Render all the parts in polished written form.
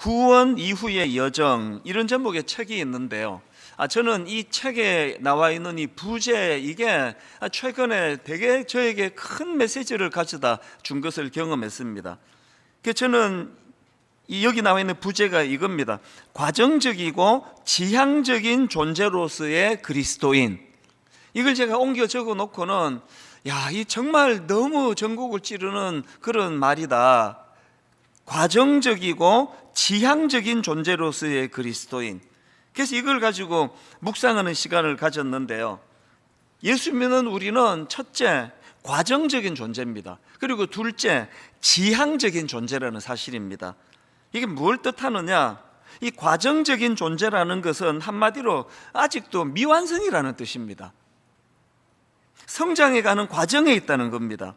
구원 이후의 여정, 이런 제목의 책이 있는데요. 저는 이 책에 나와 있는 이 부제, 이게 최근에 되게 저에게 큰 메시지를 가져다 준 것을 경험했습니다. 그래서 저는 여기 나와 있는 부제가 이겁니다. 과정적이고 지향적인 존재로서의 그리스도인. 이걸 제가 옮겨 적어 놓고는 이 정말 너무 전곡을 찌르는 그런 말이다. 과정적이고 지향적인 존재로서의 그리스도인. 그래서 이걸 가지고 묵상하는 시간을 가졌는데요. 예수 믿는 우리는 첫째, 과정적인 존재입니다. 그리고 둘째, 지향적인 존재라는 사실입니다. 이게 뭘 뜻하느냐? 이 과정적인 존재라는 것은 한마디로 아직도 미완성이라는 뜻입니다. 성장해가는 과정에 있다는 겁니다.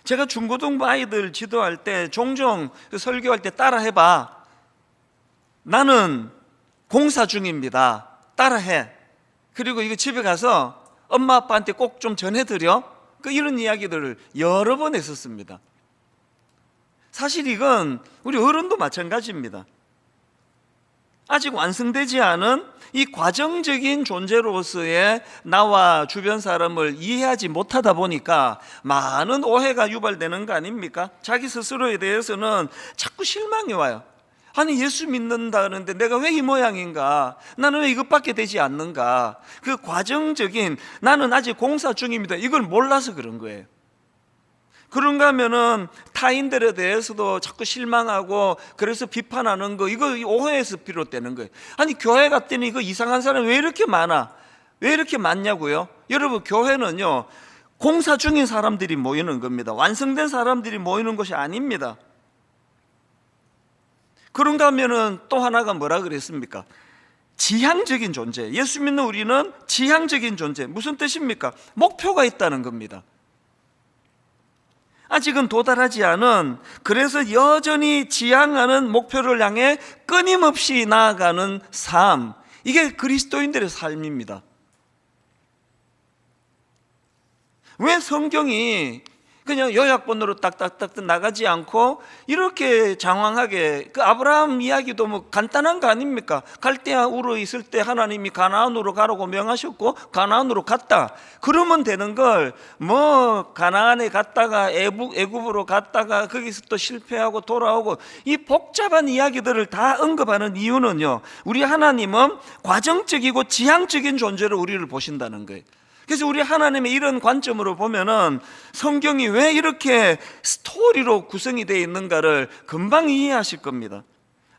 제가 중고등부 아이들 지도할 때 종종 설교할 때 따라해봐. 나는 공사 중입니다. 따라해. 그리고 이거 집에 가서 엄마 아빠한테 꼭 좀 전해드려. 이런 이야기들을 여러 번 했었습니다. 사실 이건 우리 어른도 마찬가지입니다. 아직 완성되지 않은 이 과정적인 존재로서의 나와 주변 사람을 이해하지 못하다 보니까 많은 오해가 유발되는 거 아닙니까? 자기 스스로에 대해서는 자꾸 실망이 와요. 아니, 예수 믿는다는데 내가 왜 이 모양인가? 나는 왜 이것밖에 되지 않는가? 그 과정적인 나는 아직 공사 중입니다, 이걸 몰라서 그런 거예요. 그런가 하면은 타인들에 대해서도 자꾸 실망하고 그래서 비판하는 거, 이거 오해에서 비롯되는 거예요. 아니, 교회 갔더니 이거 이상한 사람 왜 이렇게 많아? 왜 이렇게 많냐고요? 여러분, 교회는요 공사 중인 사람들이 모이는 겁니다. 완성된 사람들이 모이는 곳이 아닙니다. 그런가 하면은 또 하나가 뭐라 그랬습니까? 지향적인 존재. 예수 믿는 우리는 지향적인 존재. 무슨 뜻입니까? 목표가 있다는 겁니다. 아직은 도달하지 않은, 그래서 여전히 지향하는 목표를 향해 끊임없이 나아가는 삶, 이게 그리스도인들의 삶입니다. 왜 성경이 그냥 요약본으로 딱딱딱 나가지 않고 이렇게 장황하게, 그 아브라함 이야기도 뭐 간단한 거 아닙니까? 갈대아 우르에 있을 때 하나님이 가나안으로 가라고 명하셨고 가나안으로 갔다. 그러면 되는 걸 뭐 가나안에 갔다가 애굽으로 갔다가 거기서 또 실패하고 돌아오고, 이 복잡한 이야기들을 다 언급하는 이유는요, 우리 하나님은 과정적이고 지향적인 존재로 우리를 보신다는 거예요. 그래서 우리 하나님의 이런 관점으로 보면은 성경이 왜 이렇게 스토리로 구성이 되어 있는가를 금방 이해하실 겁니다.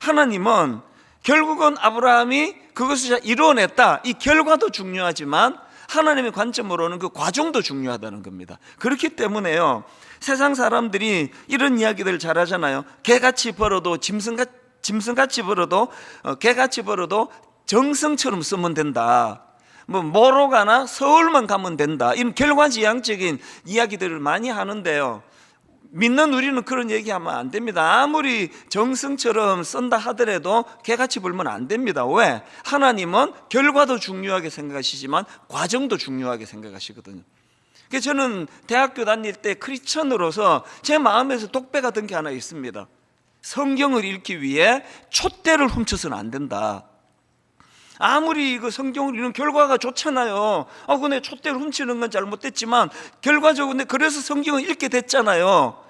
하나님은 결국은 아브라함이 그것을 이루어냈다, 이 결과도 중요하지만 하나님의 관점으로는 그 과정도 중요하다는 겁니다. 그렇기 때문에요, 세상 사람들이 이런 이야기들 잘 하잖아요. 개같이 벌어도 짐승같이 벌어도 개같이 벌어도 정성처럼 쓰면 된다. 뭐로 가나 서울만 가면 된다, 이런 결과지향적인 이야기들을 많이 하는데요, 믿는 우리는 그런 얘기하면 안 됩니다. 아무리 정성처럼 쓴다 하더라도 개같이 벌면 안 됩니다. 왜? 하나님은 결과도 중요하게 생각하시지만 과정도 중요하게 생각하시거든요. 그래서 저는 대학교 다닐 때 크리스천으로서 제 마음에서 독배가 든 게 하나 있습니다. 성경을 읽기 위해 촛대를 훔쳐서는 안 된다. 아무리 그 성경을 읽는 결과가 좋잖아요. 근데 촛대를 훔치는 건 잘못됐지만 결과적으로 그래서 성경을 읽게 됐잖아요.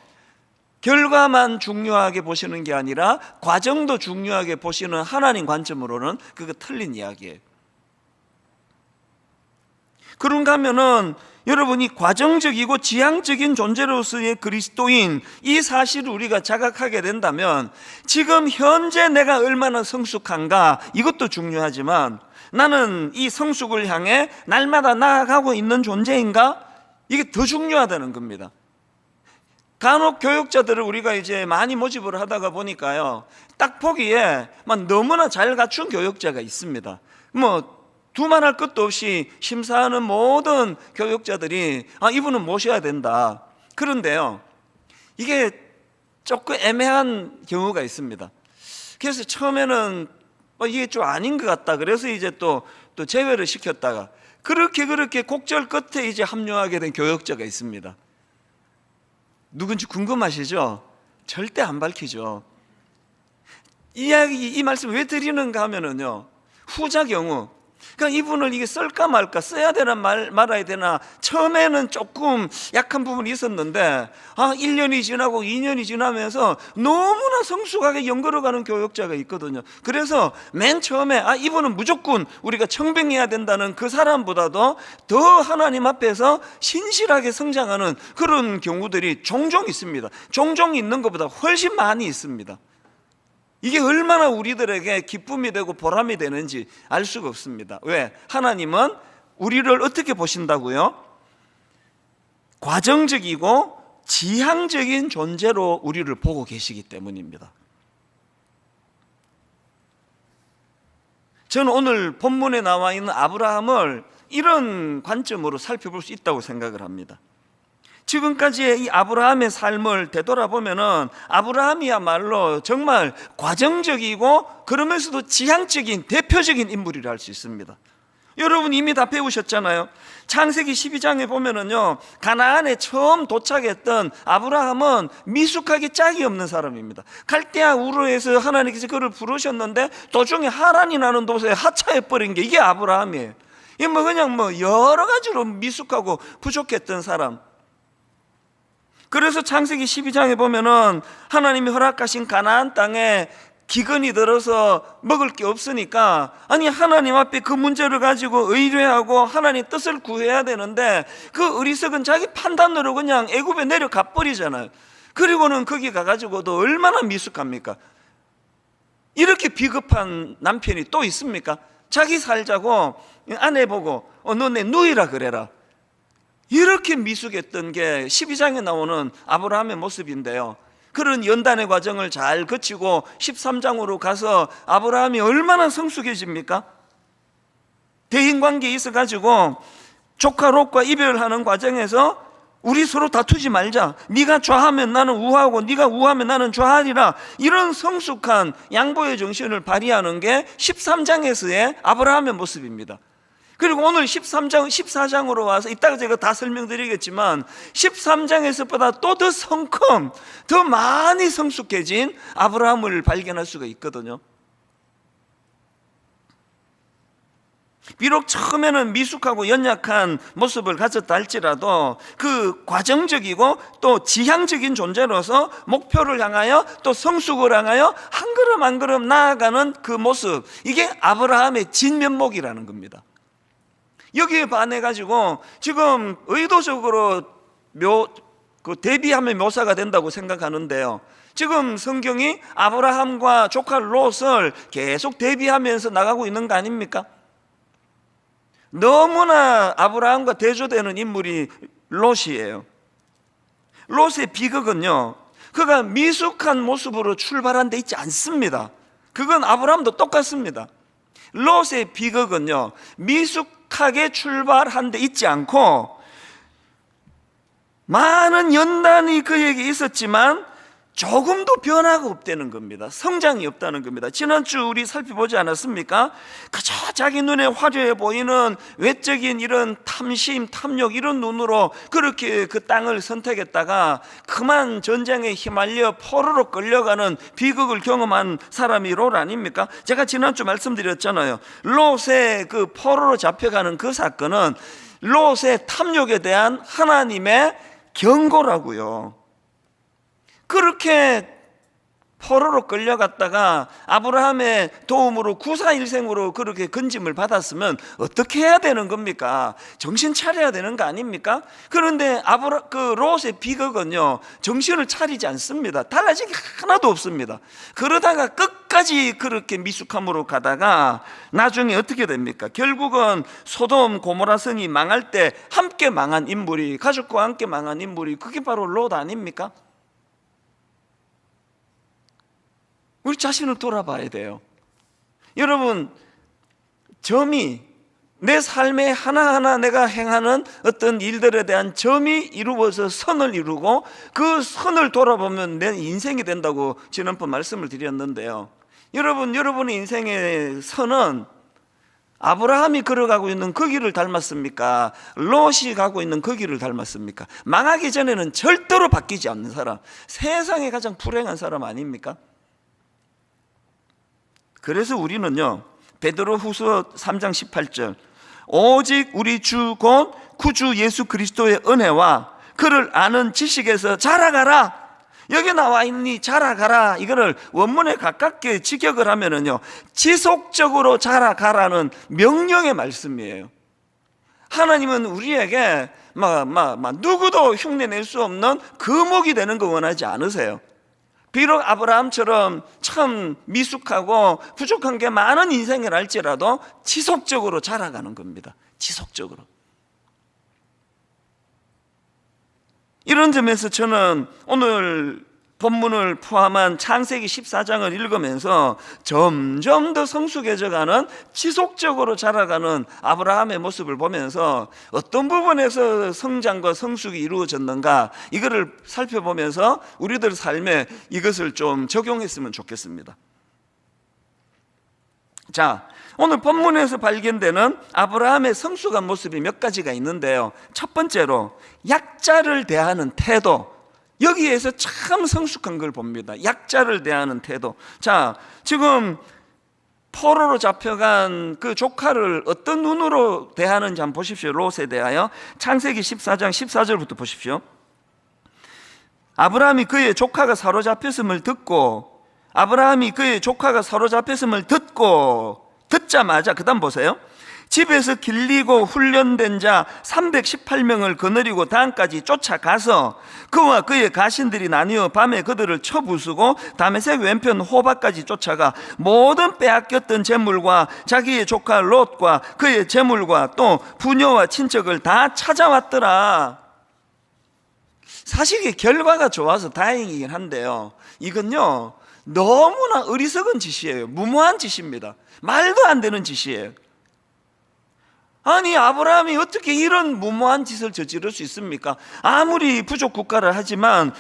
결과만 중요하게 보시는 게 아니라 과정도 중요하게 보시는 하나님 관점으로는 그거 틀린 이야기예요. 그런가 하면은 여러분이 과정적이고 지향적인 존재로서의 그리스도인, 이 사실을 우리가 자각하게 된다면 지금 현재 내가 얼마나 성숙한가, 이것도 중요하지만 나는 이 성숙을 향해 날마다 나아가고 있는 존재인가, 이게 더 중요하다는 겁니다. 간혹 교육자들을 우리가 이제 많이 모집을 하다가 보니까요, 딱 보기에 너무나 잘 갖춘 교육자가 있습니다. 두말할 것도 없이 심사하는 모든 교육자들이 이분은 모셔야 된다. 그런데요, 이게 조금 애매한 경우가 있습니다. 그래서 처음에는 이게 좀 아닌 것 같다, 그래서 이제 또 제외를 시켰다가 그렇게 곡절 끝에 이제 합류하게 된 교육자가 있습니다. 누군지 궁금하시죠? 절대 안 밝히죠. 이 말씀 왜 드리는가 하면은요, 후자 경우, 그러니까 이분을 이게 쓸까 말까, 써야 되나 말아야 되나, 처음에는 조금 약한 부분이 있었는데 1년이 지나고 2년이 지나면서 너무나 성숙하게 연걸어가는 교역자가 있거든요. 그래서 맨 처음에 이분은 무조건 우리가 청빙해야 된다는 그 사람보다도 더 하나님 앞에서 신실하게 성장하는 그런 경우들이 종종 있습니다. 종종 있는 것보다 훨씬 많이 있습니다. 이게 얼마나 우리들에게 기쁨이 되고 보람이 되는지 알 수가 없습니다. 왜? 하나님은 우리를 어떻게 보신다고요? 과정적이고 지향적인 존재로 우리를 보고 계시기 때문입니다. 저는 오늘 본문에 나와 있는 아브라함을 이런 관점으로 살펴볼 수 있다고 생각을 합니다. 지금까지의 이 아브라함의 삶을 되돌아보면은 아브라함이야말로 정말 과정적이고 그러면서도 지향적인 대표적인 인물이라 할 수 있습니다. 여러분 이미 다 배우셨잖아요. 창세기 12장에 보면은요, 가나안에 처음 도착했던 아브라함은 미숙하게 짝이 없는 사람입니다. 갈대아 우르에서 하나님께서 그를 부르셨는데 도중에 하란이라는 도시에 하차해 버린 게 이게 아브라함이에요. 이게 그냥 여러 가지로 미숙하고 부족했던 사람. 그래서 창세기 12장에 보면은 하나님이 허락하신 가나안 땅에 기근이 들어서 먹을 게 없으니까 하나님 앞에 그 문제를 가지고 의뢰하고 하나님 뜻을 구해야 되는데 그 어리석은 자기 판단으로 그냥 애굽에 내려가 버리잖아요. 그리고는 거기 가가지고도 얼마나 미숙합니까? 이렇게 비겁한 남편이 또 있습니까? 자기 살자고 아내 보고 너 내 누이라 그래라. 이렇게 미숙했던 게 12장에 나오는 아브라함의 모습인데요, 그런 연단의 과정을 잘 거치고 13장으로 가서 아브라함이 얼마나 성숙해집니까? 대인관계에 있어가지고 조카 롯과 이별하는 과정에서 우리 서로 다투지 말자, 네가 좌하면 나는 우하고 네가 우하면 나는 좌하리라, 이런 성숙한 양보의 정신을 발휘하는 게 13장에서의 아브라함의 모습입니다. 그리고 오늘 13장, 14장으로 와서 이따가 제가 다 설명드리겠지만 13장에서보다 또 더 성큼, 더 많이 성숙해진 아브라함을 발견할 수가 있거든요. 비록 처음에는 미숙하고 연약한 모습을 가졌다 할지라도 그 과정적이고 또 지향적인 존재로서 목표를 향하여 또 성숙을 향하여 한 걸음 한 걸음 나아가는 그 모습, 이게 아브라함의 진면목이라는 겁니다. 여기에 반해가지고 지금 의도적으로 대비하면 묘사가 된다고 생각하는데요, 지금 성경이 아브라함과 조카 롯을 계속 대비하면서 나가고 있는 거 아닙니까? 너무나 아브라함과 대조되는 인물이 롯이에요. 롯의 비극은요, 그가 미숙한 모습으로 출발한 데 있지 않습니다. 그건 아브라함도 똑같습니다. 롯의 비극은요, 미숙하게 출발한 데 있지 않고 많은 연단이 그에게 있었지만 조금도 변화가 없다는 겁니다. 성장이 없다는 겁니다. 지난주 우리 살펴보지 않았습니까? 그저 자기 눈에 화려해 보이는 외적인 이런 탐심, 탐욕, 이런 눈으로 그렇게 그 땅을 선택했다가 그만 전쟁에 휘말려 포로로 끌려가는 비극을 경험한 사람이 롯 아닙니까? 제가 지난주 말씀드렸잖아요. 롯의 그 포로로 잡혀가는 그 사건은 롯의 탐욕에 대한 하나님의 경고라고요. 그렇게 포로로 끌려갔다가 아브라함의 도움으로 구사일생으로 그렇게 건짐을 받았으면 어떻게 해야 되는 겁니까? 정신 차려야 되는 거 아닙니까? 그런데 그 롯의 비극은요, 정신을 차리지 않습니다. 달라진 게 하나도 없습니다. 그러다가 끝까지 그렇게 미숙함으로 가다가 나중에 어떻게 됩니까? 결국은 소돔 고모라 성이 망할 때 함께 망한 인물이, 가족과 함께 망한 인물이 그게 바로 롯 아닙니까? 우리 자신을 돌아봐야 돼요. 여러분, 점이, 내 삶의 하나하나 내가 행하는 어떤 일들에 대한 점이 이루어서 선을 이루고 그 선을 돌아보면 내 인생이 된다고 지난번 말씀을 드렸는데요, 여러분의 인생의 선은 아브라함이 걸어가고 있는 그 길을 닮았습니까? 롯이 가고 있는 그 길을 닮았습니까? 망하기 전에는 절대로 바뀌지 않는 사람, 세상에 가장 불행한 사람 아닙니까? 그래서 우리는요, 베드로후서 3장 18절, 오직 우리 주 곧 구주 예수 그리스도의 은혜와 그를 아는 지식에서 자라가라. 여기 나와 있니 자라가라, 이거를 원문에 가깝게 직역을 하면은요, 지속적으로 자라가라는 명령의 말씀이에요. 하나님은 우리에게 누구도 흉내낼 수 없는 거목이 되는 거 원하지 않으세요. 비록 아브라함처럼 참 미숙하고 부족한 게 많은 인생을 할지라도 지속적으로 자라가는 겁니다. 지속적으로. 이런 점에서 저는 오늘 본문을 포함한 창세기 14장을 읽으면서 점점 더 성숙해져가는, 지속적으로 자라가는 아브라함의 모습을 보면서 어떤 부분에서 성장과 성숙이 이루어졌는가, 이거를 살펴보면서 우리들 삶에 이것을 좀 적용했으면 좋겠습니다. 자, 오늘 본문에서 발견되는 아브라함의 성숙한 모습이 몇 가지가 있는데요, 첫 번째로 약자를 대하는 태도, 여기에서 참 성숙한 걸 봅니다. 약자를 대하는 태도. 자, 지금 포로로 잡혀간 그 조카를 어떤 눈으로 대하는지 한번 보십시오. 롯에 대하여 창세기 14장 14절부터 보십시오. 아브라함이 그의 조카가 사로잡혔음을 듣고, 듣자마자 그 다음 보세요. 집에서 길리고 훈련된 자 318명을 거느리고 단까지 쫓아가서 그와 그의 가신들이 나뉘어 밤에 그들을 쳐부수고 다메섹 왼편 호바까지 쫓아가 모든 빼앗겼던 재물과 자기의 조카 롯과 그의 재물과 또 부녀와 친척을 다 찾아왔더라. 사실 이게 결과가 좋아서 다행이긴 한데요, 이건요 너무나 어리석은 짓이에요. 무모한 짓입니다. 말도 안 되는 짓이에요. 아니, 아브라함이 어떻게 이런 무모한 짓을 저지를 수 있습니까? 아무리 부족 국가를 하지만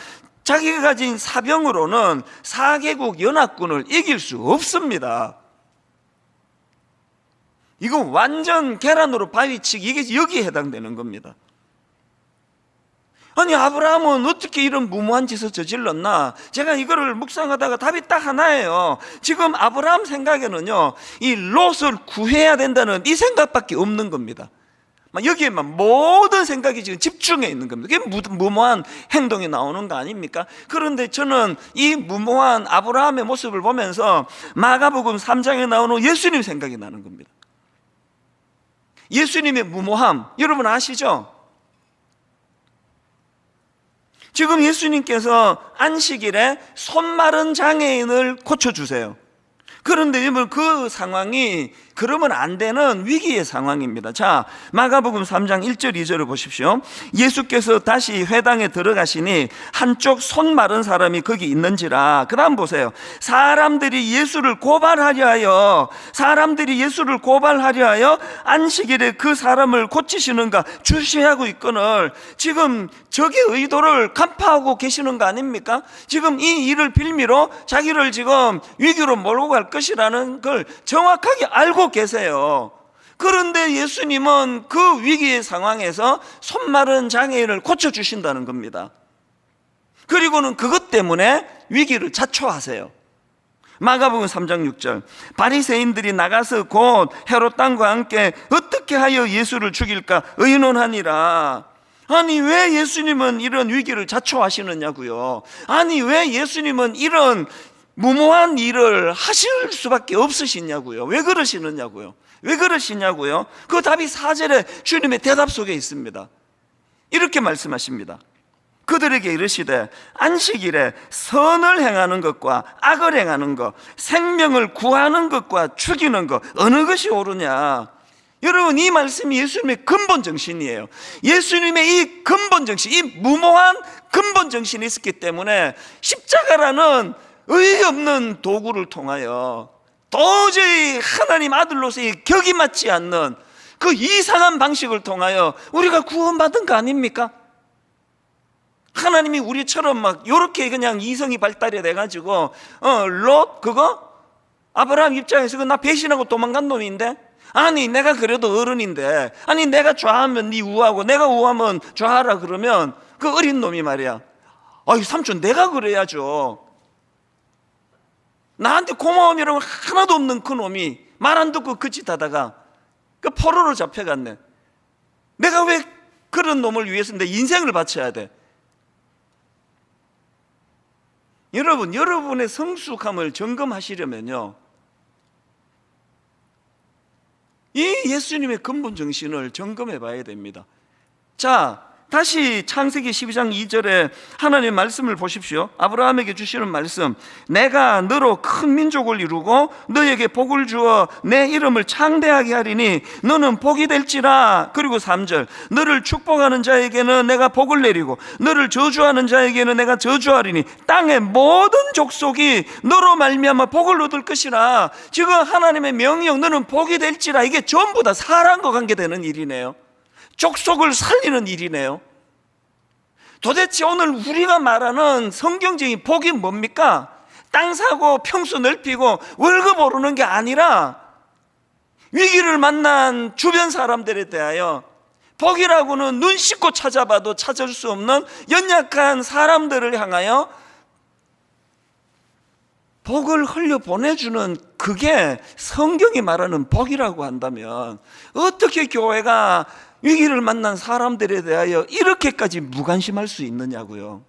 자기가 가진 사병으로는 4개국 연합군을 이길 수 없습니다. 이거 완전 계란으로 바위치기, 이게 여기에 해당되는 겁니다. 아니, 아브라함은 어떻게 이런 무모한 짓을 저질렀나? 제가 이거를 묵상하다가 답이 딱 하나예요. 지금 아브라함 생각에는요, 이 롯을 구해야 된다는 이 생각밖에 없는 겁니다. 여기에만 모든 생각이 지금 집중해 있는 겁니다. 그게 무모한 행동이 나오는 거 아닙니까? 그런데 저는 이 무모한 아브라함의 모습을 보면서 마가복음 3장에 나오는 예수님 생각이 나는 겁니다. 예수님의 무모함, 여러분 아시죠? 지금 예수님께서 안식일에 손 마른 장애인을 고쳐주세요. 그런데 여러분, 그 상황이 그러면 안 되는 위기의 상황입니다. 자, 마가복음 3장 1절 2절을 보십시오. 예수께서 다시 회당에 들어가시니 한쪽 손 마른 사람이 거기 있는지라. 그 다음 보세요. 사람들이 예수를 고발하려 하여 안식일에 그 사람을 고치시는가 주시하고 있거늘, 지금 적의 의도를 간파하고 계시는 거 아닙니까? 지금 이 일을 빌미로 자기를 지금 위기로 몰고 갈 것이라는 걸 정확하게 알고 계세요. 그런데 예수님은 그 위기의 상황에서 손 마른 장애인을 고쳐주신다는 겁니다. 그리고는 그것 때문에 위기를 자초하세요. 마가복음 3장 6절, 바리새인들이 나가서 곧 헤롯 왕과 함께 어떻게 하여 예수를 죽일까 의논하니라. 아니, 왜 예수님은 이런 위기를 자초하시느냐고요? 아니, 왜 예수님은 이런 무모한 일을 하실 수밖에 없으시냐고요? 왜 그러시느냐고요? 그 답이 4절에 주님의 대답 속에 있습니다. 이렇게 말씀하십니다. 그들에게 이르시되 안식일에 선을 행하는 것과 악을 행하는 것, 생명을 구하는 것과 죽이는 것, 어느 것이 옳으냐? 여러분, 이 말씀이 예수님의 근본 정신이에요. 예수님의 이 근본 정신, 이 무모한 근본 정신이 있었기 때문에 십자가라는 의의 없는 도구를 통하여 도저히 하나님 아들로서의 격이 맞지 않는 그 이상한 방식을 통하여 우리가 구원받은 거 아닙니까? 하나님이 우리처럼 막 요렇게 그냥 이성이 발달이 돼가지고 롯 그거 아브라함 입장에서 나 배신하고 도망간 놈인데, 아니 내가 그래도 어른인데, 아니 내가 좌하면 네 우하고 내가 우하면 좌하라 그러면 그 어린 놈이 말이야, 아이 삼촌 내가 그래야죠. 나한테 고마움이라고 하나도 없는 그 놈이 말 안 듣고 그 짓 하다가 그 포로로 잡혀갔네. 내가 왜 그런 놈을 위해서 내 인생을 바쳐야 돼? 여러분, 여러분의 성숙함을 점검하시려면요, 이 예수님의 근본 정신을 점검해 봐야 됩니다. 자, 다시 창세기 12장 2절에 하나님의 말씀을 보십시오. 아브라함에게 주시는 말씀, 내가 너로 큰 민족을 이루고 너에게 복을 주어 내 이름을 창대하게 하리니 너는 복이 될지라. 그리고 3절, 너를 축복하는 자에게는 내가 복을 내리고 너를 저주하는 자에게는 내가 저주하리니 땅의 모든 족속이 너로 말미암아 복을 얻을 것이라. 지금 하나님의 명령, 너는 복이 될지라, 이게 전부 다 사람과 관계되는 일이네요. 족속을 살리는 일이네요. 도대체 오늘 우리가 말하는 성경적인 복이 뭡니까? 땅 사고 평수 넓히고 월급 오르는 게 아니라 위기를 만난 주변 사람들에 대하여 복이라고는 눈 씻고 찾아봐도 찾을 수 없는 연약한 사람들을 향하여 복을 흘려 보내주는, 그게 성경이 말하는 복이라고 한다면 어떻게 교회가 위기를 만난 사람들에 대하여 이렇게까지 무관심할 수 있느냐고요.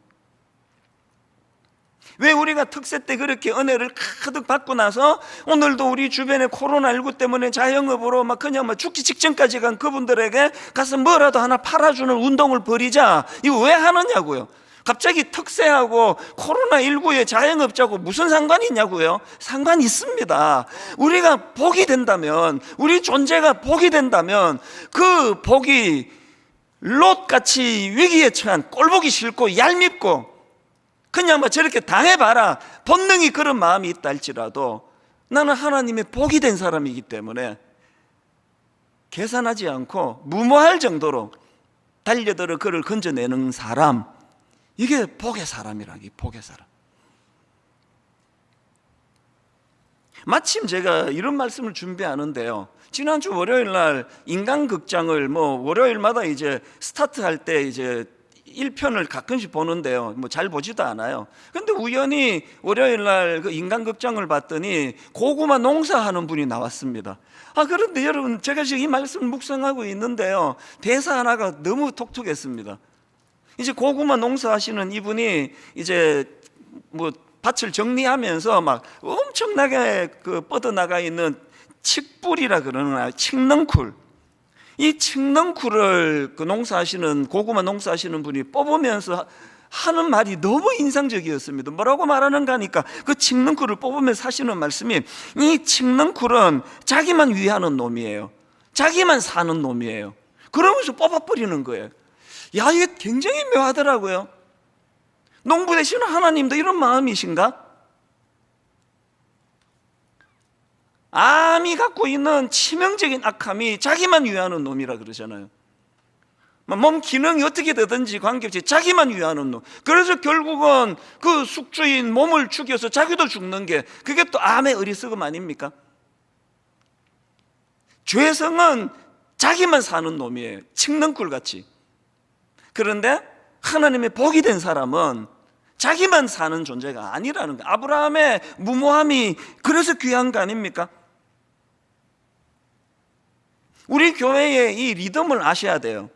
왜 우리가 특세 때 그렇게 은혜를 가득 받고 나서 오늘도 우리 주변에 코로나19 때문에 자영업으로 막 그냥 막 죽기 직전까지 간 그분들에게 가서 뭐라도 하나 팔아주는 운동을 벌이자, 이거 왜 하느냐고요. 갑자기 특세하고 코로나19의 자영업자고 무슨 상관이 있냐고요. 상관이 있습니다. 우리가 복이 된다면, 우리 존재가 복이 된다면 그 복이 롯같이 위기에 처한 꼴보기 싫고 얄밉고 그냥 뭐 저렇게 당해봐라, 본능이 그런 마음이 있다 할지라도 나는 하나님의 복이 된 사람이기 때문에 계산하지 않고 무모할 정도로 달려들어 그를 건져내는 사람, 이게 복의 사람이라기, 복의 사람. 마침 제가 이런 말씀을 준비하는데요, 지난주 월요일 날 인간극장을 월요일마다 이제 스타트할 때 이제 1편을 가끔씩 보는데요, 잘 보지도 않아요. 근데 우연히 월요일 날 그 인간극장을 봤더니 고구마 농사하는 분이 나왔습니다. 그런데 여러분, 제가 지금 이 말씀을 묵상하고 있는데요, 대사 하나가 너무 독특했습니다. 이제 고구마 농사하시는 이분이 이제 밭을 정리하면서 막 엄청나게 그 뻗어나가 있는 칡뿌리라 그러나 칡넝쿨, 이 칡넝쿨을 그 농사하시는, 고구마 농사하시는 분이 뽑으면서 하는 말이 너무 인상적이었습니다. 뭐라고 말하는가 하니까 그 칡넝쿨을 뽑으면서 하시는 말씀이, 이 칡넝쿨은 자기만 위하는 놈이에요. 자기만 사는 놈이에요. 그러면서 뽑아버리는 거예요. 야, 이게 굉장히 묘하더라고요. 농부 되시는 하나님도 이런 마음이신가? 암이 갖고 있는 치명적인 악함이 자기만 위하는 놈이라 그러잖아요. 몸 기능이 어떻게 되든지 관계없이 자기만 위하는 놈. 그래서 결국은 그 숙주인 몸을 죽여서 자기도 죽는 게, 그게 또 암의 어리석음 아닙니까? 죄성은 자기만 사는 놈이에요. 칡넝쿨같이. 그런데 하나님의 복이 된 사람은 자기만 사는 존재가 아니라는 거예요. 아브라함의 무모함이 그래서 귀한 거 아닙니까? 우리 교회의 이 리듬을 아셔야 돼요.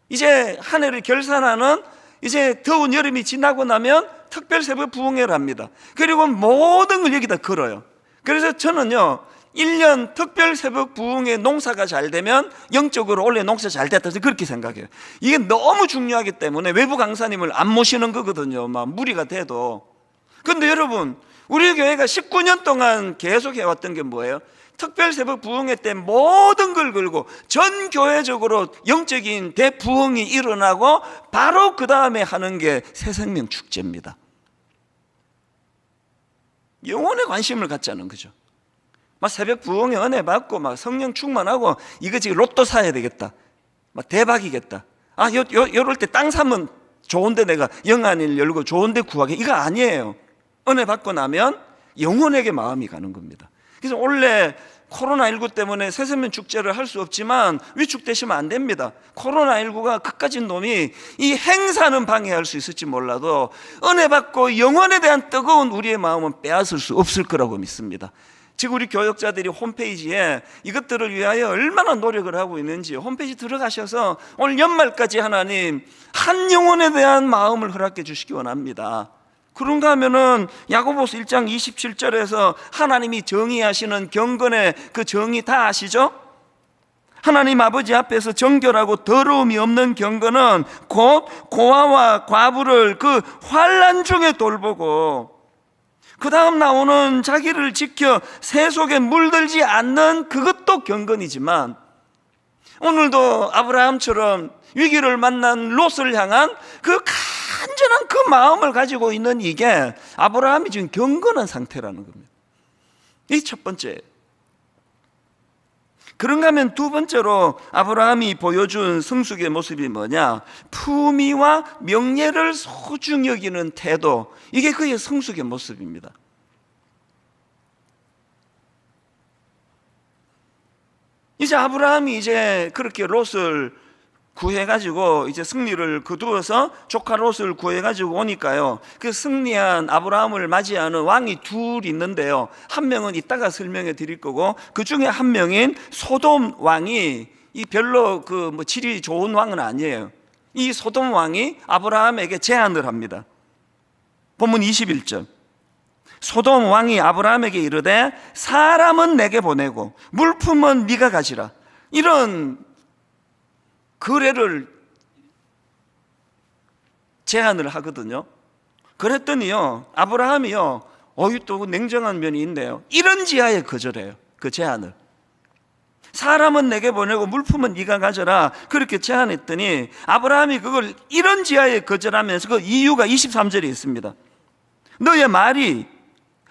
이제 한 해를 결산하는, 이제 더운 여름이 지나고 나면 특별 새벽 부흥회를 합니다. 그리고 모든 걸 여기다 걸어요. 그래서 저는요, 1년 특별 새벽 부흥회 농사가 잘 되면 영적으로 원래 농사 잘 됐다, 그렇게 생각해요. 이게 너무 중요하기 때문에 외부 강사님을 안 모시는 거거든요, 막 무리가 돼도. 그런데 여러분, 우리 교회가 19년 동안 계속 해왔던 게 뭐예요? 특별 새벽 부흥회 때 모든 걸 걸고 전 교회적으로 영적인 대부흥이 일어나고 바로 그 다음에 하는 게 새생명 축제입니다. 영혼에 관심을 갖자는 거죠. 막 새벽 부흥에 은혜 받고 막 성령 충만하고 이거 지금 로또 사야 되겠다, 막 대박이겠다, 요럴 때 땅 사면 좋은데 내가 영안일 열고 좋은데 구하게, 이거 아니에요. 은혜 받고 나면 영혼에게 마음이 가는 겁니다. 그래서 원래 코로나19 때문에 새서면 축제를 할 수 없지만 위축되시면 안 됩니다. 코로나19가 그까진 놈이 이 행사는 방해할 수 있을지 몰라도 은혜 받고 영원에 대한 뜨거운 우리의 마음은 빼앗을 수 없을 거라고 믿습니다. 지금 우리 교역자들이 홈페이지에 이것들을 위하여 얼마나 노력을 하고 있는지 홈페이지 들어가셔서 오늘 연말까지 하나님 한 영혼에 대한 마음을 허락해 주시기 원합니다. 그런가 하면은 야고보서 1장 27절에서 하나님이 정의하시는 경건의 그 정의 다 아시죠? 하나님 아버지 앞에서 정결하고 더러움이 없는 경건은 곧 고아와 과부를 그 환난 중에 돌보고 그 다음 나오는 자기를 지켜 새 속에 물들지 않는 그것도 경건이지만 오늘도 아브라함처럼 위기를 만난 롯을 향한 그 간절한 그 마음을 가지고 있는 이게 아브라함이 지금 경건한 상태라는 겁니다. 이게 첫 번째. 그런가 하면 두 번째로 아브라함이 보여준 성숙의 모습이 뭐냐? 품위와 명예를 소중히 여기는 태도. 이게 그의 성숙의 모습입니다. 이제 아브라함이 이제 그렇게 롯을 구해가지고 이제 승리를 거두어서 조카 롯을 구해가지고 오니까요, 그 승리한 아브라함을 맞이하는 왕이 둘 있는데요, 한 명은 이따가 설명해 드릴 거고 그 중에 한 명인 소돔 왕이 이 별로 그 뭐 질이 좋은 왕은 아니에요. 이 소돔 왕이 아브라함에게 제안을 합니다. 본문 21절. 소돔 왕이 아브라함에게 이르되 사람은 내게 보내고 물품은 네가 가지라. 이런 거래를 제안을 하거든요. 그랬더니요, 아브라함이요, 또 냉정한 면이 있네요. 이런 지하에 거절해요. 그 제안을. 사람은 내게 보내고 물품은 네가 가져라. 그렇게 제안했더니 아브라함이 그걸 이런 지하에 거절하면서 그 이유가 23절에 있습니다. 너의 말이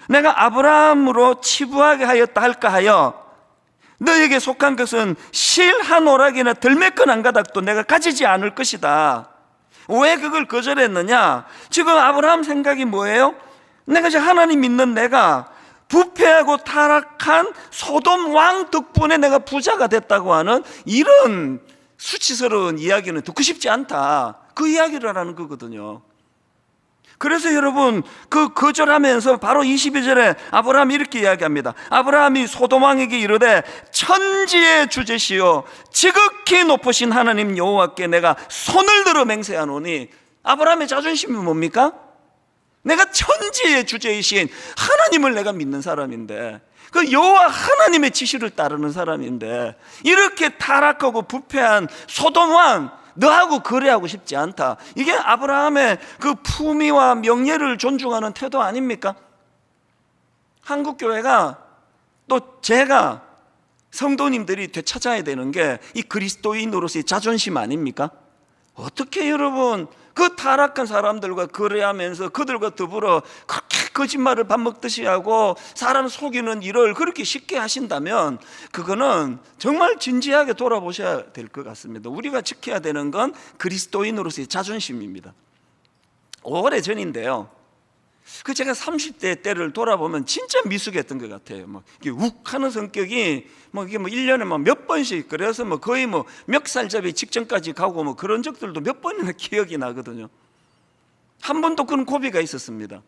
내가 아브라함으로 치부하게 하였다 할까 하여 너에게 속한 것은 실 한 오락이나 들매끈 한 가닥도 내가 가지지 않을 것이다. 왜 그걸 거절했느냐? 지금 아브라함 생각이 뭐예요? 내가 이제 하나님 믿는 내가 부패하고 타락한 소돔 왕 덕분에 내가 부자가 됐다고 하는 이런 수치스러운 이야기는 듣고 싶지 않다. 그 이야기를 하는 거거든요. 그래서 여러분, 그 거절하면서 바로 22절에 아브라함이 이렇게 이야기합니다. 아브라함이 소돔 왕에게 이르되 천지의 주제시요 지극히 높으신 하나님 여호와께 내가 손을 들어 맹세하노니. 아브라함의 자존심이 뭡니까? 내가 천지의 주제이신 하나님을 내가 믿는 사람인데, 그 여호와 하나님의 지시를 따르는 사람인데, 이렇게 타락하고 부패한 소돔 왕 너하고 거래하고 싶지 않다. 이게 아브라함의 그 품위와 명예를 존중하는 태도 아닙니까? 한국교회가 또 제가 성도님들이 되찾아야 되는 게 이 그리스도인으로서의 자존심 아닙니까? 어떻게 여러분 그 타락한 사람들과 거래하면서 그들과 더불어 그렇게 거짓말을 밥 먹듯이 하고 사람 속이는 일을 그렇게 쉽게 하신다면 그거는 정말 진지하게 돌아보셔야 될 것 같습니다. 우리가 지켜야 되는 건 그리스도인으로서의 자존심입니다. 오래전인데요, 그 제가 30대 때를 돌아보면 진짜 미숙했던 것 같아요. 뭐 이게 욱하는 성격이 이게 1년에 몇 번씩, 그래서 거의 멱살잡이 직전까지 가고 그런 적들도 몇 번이나 기억이 나거든요. 한 번도 그런 고비가 있었습니다.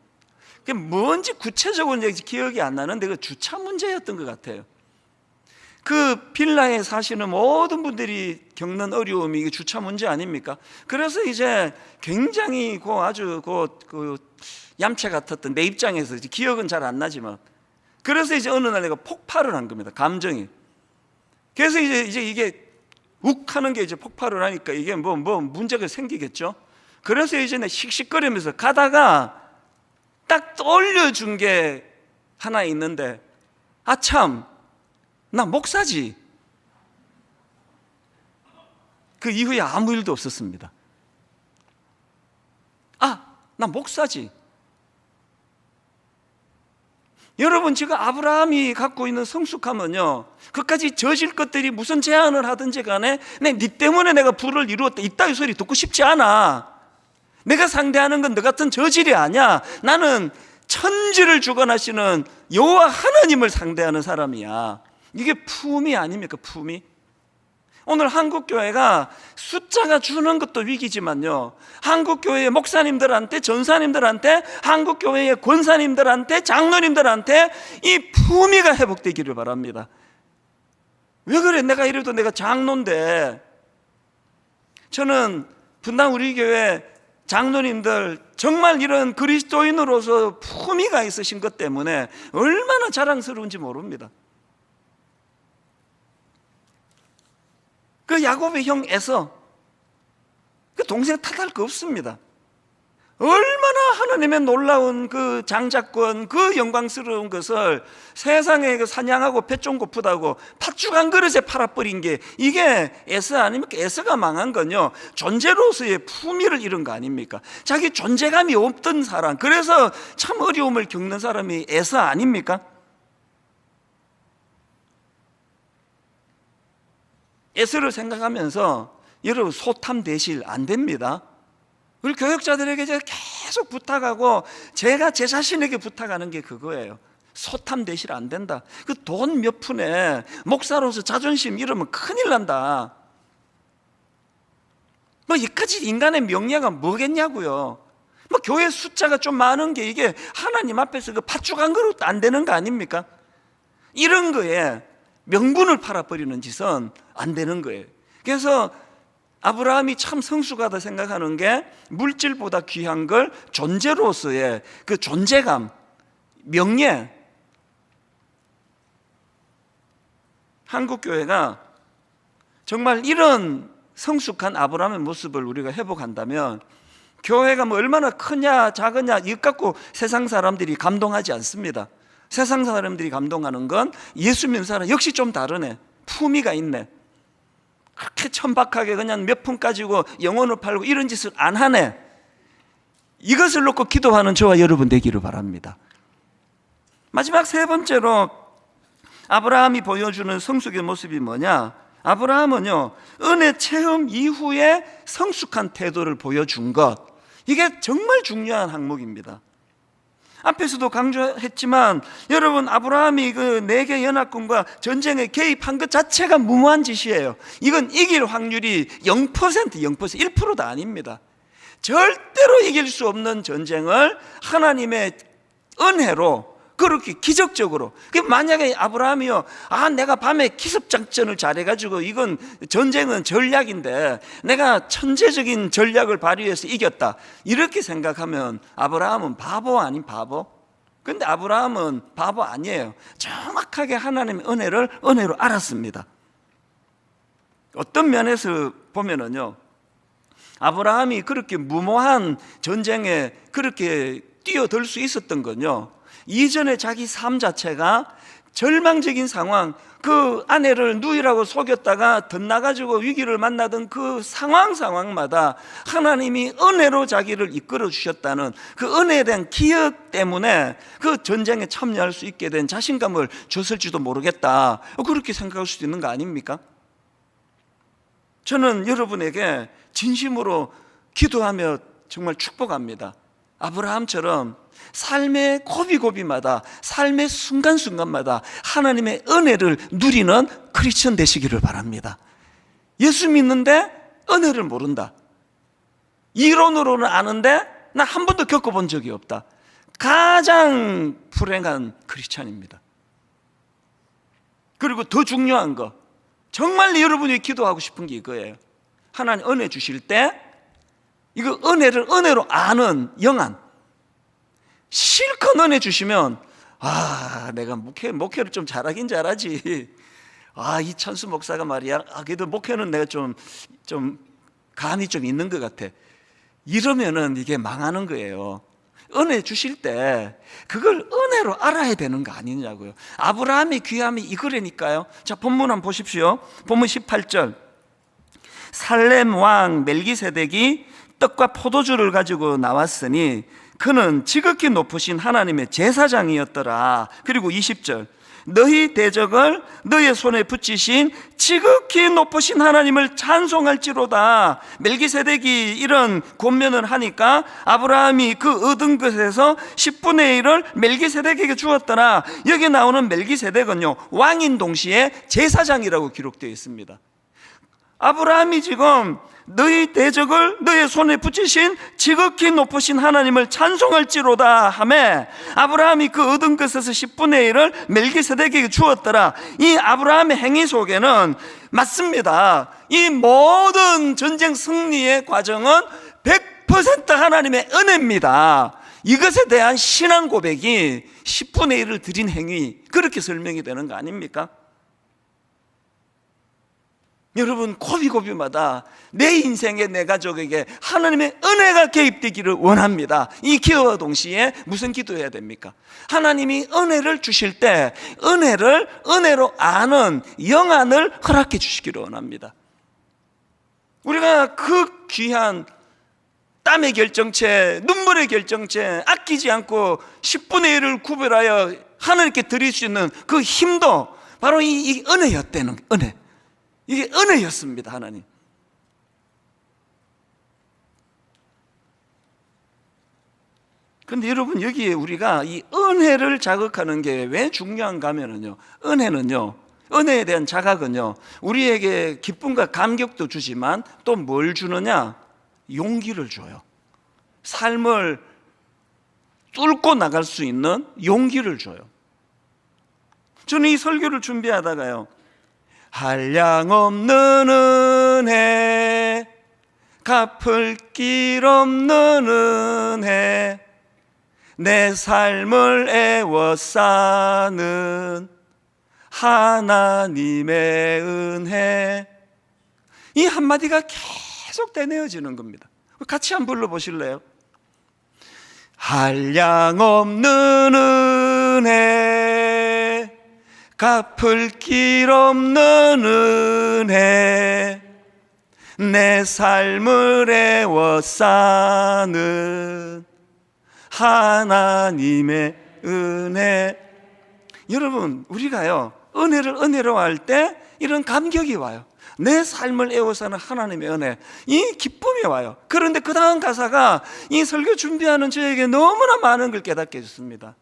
그게 뭔지 구체적으로 기억이 안 나는데 그 주차 문제였던 것 같아요. 그 빌라에 사시는 모든 분들이 겪는 어려움이 이게 주차 문제 아닙니까? 그래서 이제 굉장히 아주 그 얌체 같았던 내 입장에서 기억은 잘 안 나지만, 그래서 이제 어느 날 내가 폭발을 한 겁니다. 감정이. 그래서 이제 이게 욱하는 게 이제 폭발을 하니까 이게 뭐 문제가 생기겠죠. 그래서 이제 내가 씩씩거리면서 가다가 딱 떠올려준 게 하나 있는데, 참, 나 목사지. 그 이후에 아무 일도 없었습니다. 나 목사지. 여러분, 지금 아브라함이 갖고 있는 성숙함은요, 그까지 저질 것들이 무슨 제안을 하든지 간에 네 때문에 내가 부를 이루었다, 이따위 소리 듣고 싶지 않아. 내가 상대하는 건 너 같은 저질이 아니야. 나는 천지를 주관하시는 여호와 하나님을 상대하는 사람이야. 이게 품위 아닙니까? 품위. 오늘 한국교회가 숫자가 주는 것도 위기지만요, 한국교회의 목사님들한테, 전사님들한테, 한국교회의 권사님들한테, 장로님들한테 이 품위가 회복되기를 바랍니다. 왜 그래? 내가 이래도 내가 장로인데. 저는 분당 우리 교회 장로님들 정말 이런 그리스도인으로서 품위가 있으신 것 때문에 얼마나 자랑스러운지 모릅니다. 그 야곱의 형 에서, 그 동생 탓할 거 없습니다. 얼마나 하나님의 놀라운 그 장자권, 그 영광스러운 것을 세상에 사냥하고 배 좀 고프다고 팥죽 한 그릇에 팔아버린 게 이게 에서 아닙니까? 에서가 망한 건요, 존재로서의 품위를 잃은 거 아닙니까? 자기 존재감이 없던 사람, 그래서 참 어려움을 겪는 사람이 에서 아닙니까? 에서를 생각하면서 여러분 소탐 대실 안 됩니다. 우리 교역자들에게 제가 계속 부탁하고, 제가 제 자신에게 부탁하는 게 그거예요. 소탐 대실 안 된다. 그 돈 몇 푼에 목사로서 자존심 잃으면 큰일 난다. 뭐 이까지 인간의 명예가 뭐겠냐고요. 뭐 교회 숫자가 좀 많은 게 이게 하나님 앞에서 그 팥죽 한 그릇도 안 되는 거 아닙니까? 이런 거에 명분을 팔아버리는 짓은 안 되는 거예요. 그래서 아브라함이 참 성숙하다 생각하는 게 물질보다 귀한 걸 존재로서의 그 존재감, 명예. 한국교회가 정말 이런 성숙한 아브라함의 모습을 우리가 회복한다면, 교회가 뭐 얼마나 크냐 작으냐 이것 갖고 세상 사람들이 감동하지 않습니다. 세상 사람들이 감동하는 건 예수 믿는 사람 역시 좀 다르네, 품위가 있네, 그렇게 천박하게 그냥 몇 푼 가지고 영혼을 팔고 이런 짓을 안 하네, 이것을 놓고 기도하는 저와 여러분 되기를 바랍니다. 마지막 세 번째로 아브라함이 보여주는 성숙의 모습이 뭐냐? 아브라함은요, 은혜 체험 이후에 성숙한 태도를 보여준 것, 이게 정말 중요한 항목입니다. 앞에서도 강조했지만 여러분, 아브라함이 그 4개 연합군과 전쟁에 개입한 것 자체가 무모한 짓이에요. 이건 이길 확률이 0%, 1%도 아닙니다. 절대로 이길 수 없는 전쟁을 하나님의 은혜로 그렇게 기적적으로, 만약에 아브라함이요, 내가 밤에 기습작전을 잘해가지고 이건 전쟁은 전략인데 내가 천재적인 전략을 발휘해서 이겼다, 이렇게 생각하면 아브라함은 바보 아닌 바보? 근데 아브라함은 바보 아니에요. 정확하게 하나님의 은혜로 알았습니다. 어떤 면에서 보면은요, 아브라함이 그렇게 무모한 전쟁에 그렇게 뛰어들 수 있었던 건요, 이전에 자기 삶 자체가 절망적인 상황, 그 아내를 누이라고 속였다가 덧나가지고 위기를 만나던 그 상황마다 하나님이 은혜로 자기를 이끌어 주셨다는 그 은혜에 대한 기억 때문에 그 전쟁에 참여할 수 있게 된 자신감을 줬을지도 모르겠다, 그렇게 생각할 수도 있는 거 아닙니까? 저는 여러분에게 진심으로 기도하며 정말 축복합니다. 아브라함처럼 삶의 고비고비마다, 삶의 순간순간마다 하나님의 은혜를 누리는 크리스천 되시기를 바랍니다. 예수 믿는데 은혜를 모른다, 이론으로는 아는데 나 한 번도 겪어본 적이 없다, 가장 불행한 크리스천입니다. 그리고 더 중요한 거, 정말 여러분이 기도하고 싶은 게 이거예요. 하나님 은혜 주실 때 이거 은혜를 은혜로 아는 영안, 실컷 은혜 주시면 내가 목회를 좀 잘하긴 잘하지, 이 천수 목사가 말이야, 그래도 목회는 내가 좀 감이 좀 있는 것 같아, 이러면은 이게 망하는 거예요. 은혜 주실 때 그걸 은혜로 알아야 되는 거 아니냐고요. 아브라함의 귀함이 이거라니까요. 자, 본문 한번 보십시오. 본문 18절, 살렘 왕 멜기세덱이 떡과 포도주를 가지고 나왔으니 그는 지극히 높으신 하나님의 제사장이었더라. 그리고 20절, 너희 대적을 너희의 손에 붙이신 지극히 높으신 하나님을 찬송할지로다. 멜기세덱이 이런 권면을 하니까 아브라함이 그 얻은 것에서 10분의 1을 멜기세덱에게 주었더라. 여기 나오는 멜기세덱은요, 왕인 동시에 제사장이라고 기록되어 있습니다. 아브라함이 지금 너희 대적을 너의 손에 붙이신 지극히 높으신 하나님을 찬송할지로다 하매, 아브라함이 그 얻은 것에서 10분의 1을 멜기세덱에게 주었더라. 이 아브라함의 행위 속에는 맞습니다, 이 모든 전쟁 승리의 과정은 100% 하나님의 은혜입니다. 이것에 대한 신앙 고백이 10분의 1을 드린 행위, 그렇게 설명이 되는 거 아닙니까? 여러분, 고비고비마다 내 인생에, 내 가족에게 하나님의 은혜가 개입되기를 원합니다. 이 기도와 동시에 무슨 기도해야 됩니까? 하나님이 은혜를 주실 때 은혜를 은혜로 아는 영안을 허락해 주시기를 원합니다. 우리가 그 귀한 땀의 결정체, 눈물의 결정체, 아끼지 않고 10분의 1을 구별하여 하나님께 드릴 수 있는 그 힘도 바로 이 은혜였다는, 은혜. 이게 은혜였습니다, 하나님. 그런데 여러분, 여기에 우리가 이 은혜를 자극하는 게 왜 중요한가 하면요, 은혜에 대한 자각은요, 우리에게 기쁨과 감격도 주지만 또 뭘 주느냐? 용기를 줘요. 삶을 뚫고 나갈 수 있는 용기를 줘요. 저는 이 설교를 준비하다가요, 한량없는 은혜, 갚을 길 없는 은혜, 내 삶을 애워싸는 하나님의 은혜, 이 한마디가 계속 되뇌어지는 겁니다. 같이 한번 불러보실래요? 한량없는 은혜, 갚을 길 없는 은혜, 내 삶을 애워싸는 하나님의 은혜. 여러분, 우리가요, 은혜를 은혜로 할 때 이런 감격이 와요. 내 삶을 애워싸는 하나님의 은혜, 이 기쁨이 와요. 그런데 그 다음 가사가 이 설교 준비하는 저에게 너무나 많은 걸 깨닫게 해줬습니다.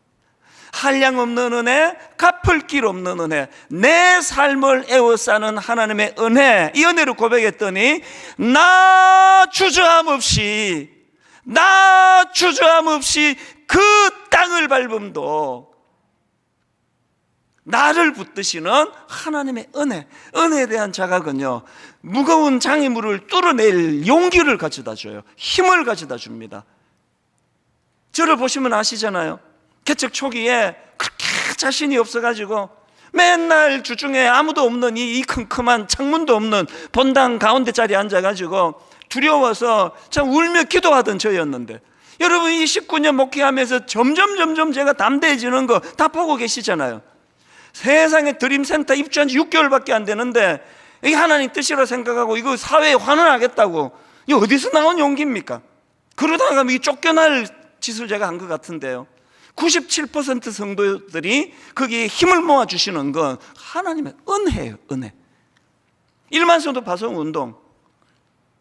한량없는 은혜, 갚을 길 없는 은혜, 내 삶을 애워싸는 하나님의 은혜, 이 은혜를 고백했더니 나 주저함 없이 그 땅을 밟음도 나를 붙드시는 하나님의 은혜, 은혜에 대한 자각은요, 무거운 장애물을 뚫어낼 용기를 가져다 줘요. 힘을 가져다 줍니다. 저를 보시면 아시잖아요. 개척 초기에 그렇게 자신이 없어가지고 맨날 주중에 아무도 없는 이 컴컴한 창문도 없는 본당 가운데 자리에 앉아가지고 두려워서 참 울며 기도하던 저였는데, 여러분, 이 19년 목회하면서 점점 제가 담대해지는 거 다 보고 계시잖아요. 세상에 드림센터 입주한 지 6개월밖에 안 되는데 이게 하나님 뜻이라 생각하고 이거 사회에 환원하겠다고, 이거 어디서 나온 용기입니까? 그러다가 이 쫓겨날 짓을 제가 한 것 같은데요, 97% 성도들이 거기에 힘을 모아주시는 건 하나님의 은혜예요, 은혜. 1만 성도 파송운동,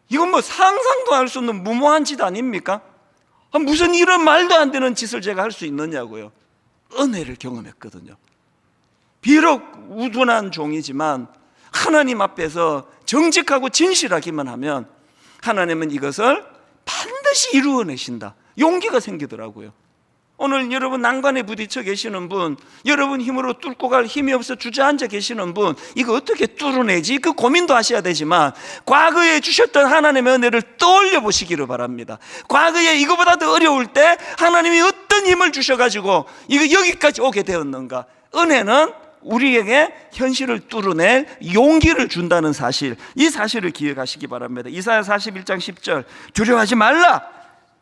이건 뭐 상상도 할 수 없는 무모한 짓 아닙니까? 무슨 이런 말도 안 되는 짓을 제가 할 수 있느냐고요. 은혜를 경험했거든요. 비록 우둔한 종이지만 하나님 앞에서 정직하고 진실하기만 하면 하나님은 이것을 반드시 이루어내신다, 용기가 생기더라고요. 오늘 여러분 난관에 부딪혀 계시는 분, 여러분 힘으로 뚫고 갈 힘이 없어 주저앉아 계시는 분, 이거 어떻게 뚫어내지? 그 고민도 하셔야 되지만 과거에 주셨던 하나님의 은혜를 떠올려 보시기를 바랍니다. 과거에 이거보다 더 어려울 때 하나님이 어떤 힘을 주셔가지고 이거 여기까지 오게 되었는가? 은혜는 우리에게 현실을 뚫어낼 용기를 준다는 사실, 이 사실을 기억하시기 바랍니다. 이사야 41장 10절, 두려워하지 말라,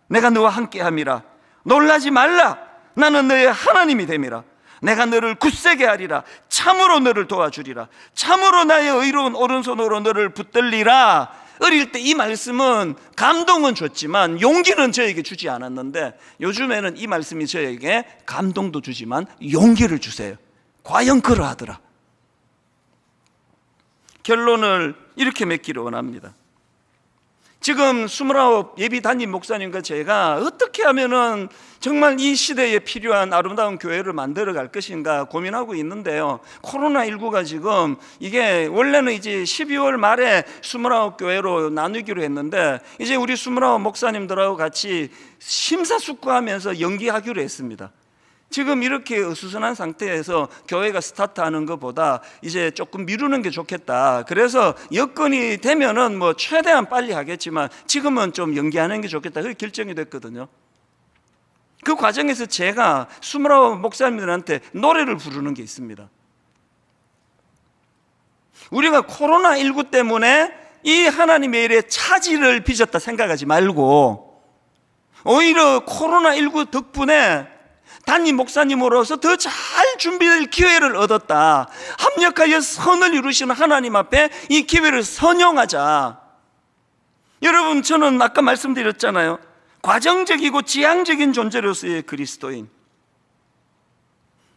내가 너와 함께함이라. 놀라지 말라, 나는 너의 하나님이 됨이라. 내가 너를 굳세게 하리라. 참으로 너를 도와주리라. 참으로 나의 의로운 오른손으로 너를 붙들리라. 어릴 때 이 말씀은 감동은 줬지만 용기는 저에게 주지 않았는데, 요즘에는 이 말씀이 저에게 감동도 주지만 용기를 주세요. 과연 그러하더라. 결론을 이렇게 맺기를 원합니다. 지금 29 예비 담임 목사님과 제가 어떻게 하면은 정말 이 시대에 필요한 아름다운 교회를 만들어 갈 것인가 고민하고 있는데요. 코로나19가 지금 이게 원래는 이제 12월 말에 29 교회로 나누기로 했는데 이제 우리 29 목사님들하고 같이 심사숙고하면서 연기하기로 했습니다. 지금 이렇게 어수선한 상태에서 교회가 스타트하는 것보다 이제 조금 미루는 게 좋겠다. 그래서 여건이 되면은 뭐 최대한 빨리 하겠지만 지금은 좀 연기하는 게 좋겠다. 그렇게 결정이 됐거든요. 그 과정에서 제가 29 목사님들한테 노래를 부르는 게 있습니다. 우리가 코로나19 때문에 이 하나님의 일에 차질을 빚었다 생각하지 말고 오히려 코로나19 덕분에 담임 목사님으로서 더 잘 준비될 기회를 얻었다. 합력하여 선을 이루시는 하나님 앞에 이 기회를 선용하자. 여러분, 저는 아까 말씀드렸잖아요. 과정적이고 지향적인 존재로서의 그리스도인.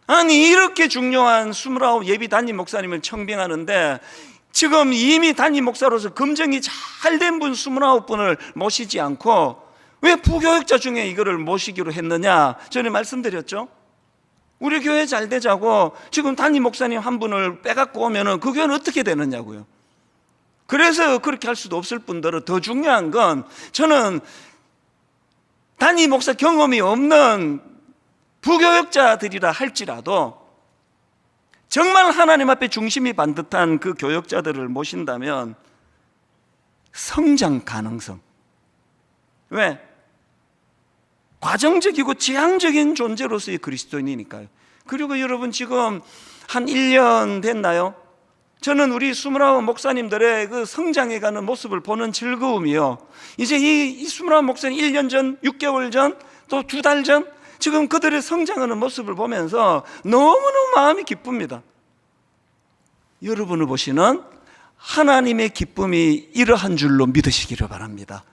아니, 이렇게 중요한 29 예비 담임 목사님을 청빙하는데 지금 이미 담임 목사로서 검증이 잘 된 분 29분을 모시지 않고 왜 부교역자 중에 이거를 모시기로 했느냐? 전에 말씀드렸죠. 우리 교회 잘 되자고 지금 담임 목사님 한 분을 빼갖고 오면은 그 교회는 어떻게 되느냐고요. 그래서 그렇게 할 수도 없을 뿐더러 더 중요한 건 저는 담임 목사 경험이 없는 부교역자들이라 할지라도 정말 하나님 앞에 중심이 반듯한 그 교역자들을 모신다면 성장 가능성. 왜? 과정적이고 지향적인 존재로서의 그리스도인이니까요. 그리고 여러분 지금 한 1년 됐나요? 저는 우리 29 목사님들의 그 성장해가는 모습을 보는 즐거움이요. 이제 이 29 목사님 1년 전, 6개월 전, 또 2달 전 지금 그들의 성장하는 모습을 보면서 너무너무 마음이 기쁩니다. 여러분을 보시는 하나님의 기쁨이 이러한 줄로 믿으시기를 바랍니다.